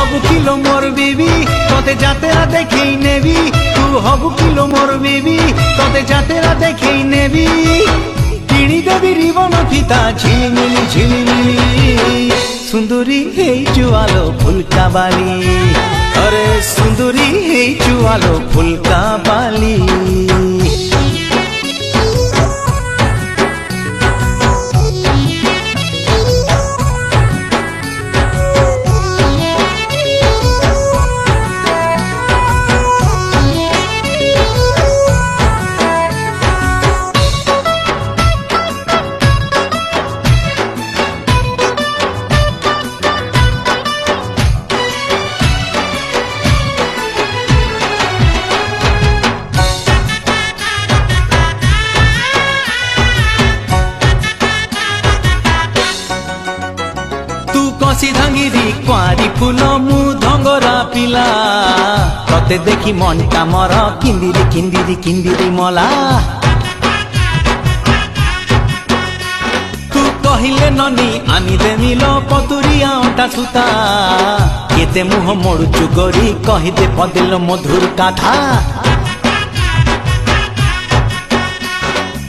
হবু কিলো মোর বিবি তোতে যাতেরা দেখেই নেবি, তু হবু কিলো মোর বিবি তোতে যাতেরা দেখেই নেবি। কিনি দেবি রিবন ফিতা ঝিলিমিলি ঝিলিমিলি, সুন্দরী হেইচু আলো ফুলকা বালি, আরে সুন্দরী হেইচু আলো ফুলকা বালি। কষি ধাঙ্গিরি কুয়ারি ফুল মু ধঙ্গরা পিলা, তোতে দেখি মনটা মর কিন্দিরি কিন্দিরি কিন্দিরি মলা। তু কহিলে ননি আনিদে মিল পতুরিয়া অটা সুতা, কেতে মুহ মোড়ুচু গরি কহিদে পদেল মধুর কাথা।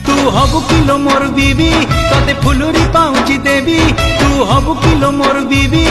তু হবু কিলো মোর বিবি তোতে ফুলুরি পাউচি দেবি, তু হবু কিলো মোর বিবি।